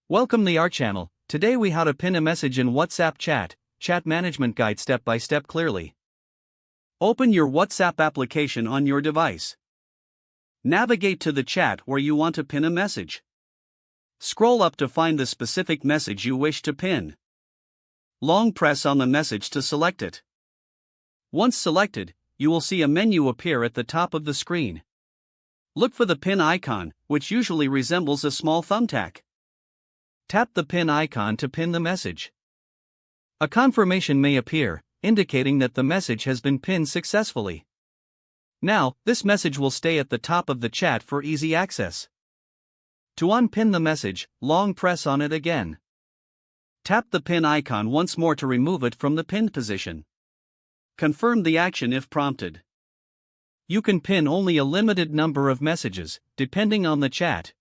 Welcome to our channel. Today we how to pin a message in WhatsApp chat management guide step by step clearly. Open your WhatsApp application on your device. Navigate to the chat where you want to pin a message. Scroll up to find the specific message you wish to pin. Long press on the message to select it. Once selected, you will see a menu appear at the top of the screen. Look for the pin icon, which usually resembles a small thumbtack. Tap the pin icon to pin the message. A confirmation may appear, indicating that the message has been pinned successfully. Now, this message will stay at the top of the chat for easy access. To unpin the message, long press on it again. Tap the pin icon once more to remove it from the pinned position. Confirm the action if prompted. You can pin only a limited number of messages, depending on the chat.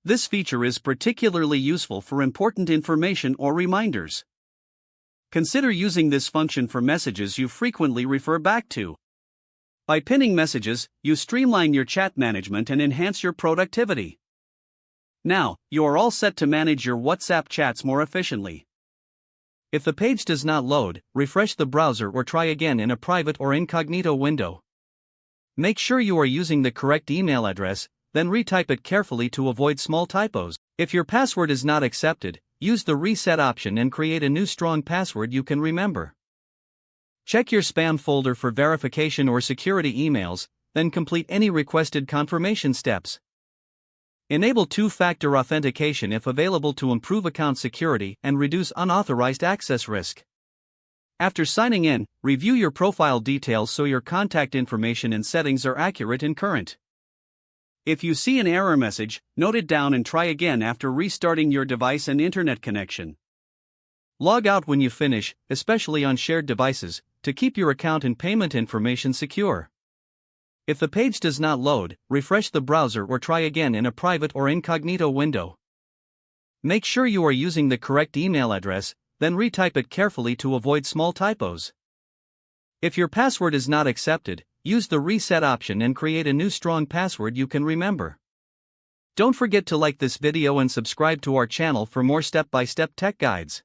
This feature is particularly useful for important information or reminders. Consider using this function for messages you frequently refer back to. By pinning messages, you streamline your chat management and enhance your productivity. Now, you are all set to manage your WhatsApp chats more efficiently. If the page does not load, refresh the browser or try again in a private or incognito window. Make sure you are using the correct email address, then retype it carefully to avoid small typos. If your password is not accepted, use the reset option and create a new strong password you can remember. Check your spam folder for verification or security emails, then complete any requested confirmation steps. Enable two-factor authentication if available to improve account security and reduce unauthorized access risk. After signing in, review your profile details so your contact information and settings are accurate and current. If you see an error message, note it down and try again after restarting your device and internet connection. Log out when you finish, especially on shared devices, to keep your account and payment information secure. If the page does not load, refresh the browser or try again in a private or incognito window. Make sure you are using the correct email address, then retype it carefully to avoid small typos. If your password is not accepted, use the reset option and create a new strong password you can remember. Don't forget to like this video and subscribe to our channel for more step-by-step tech guides.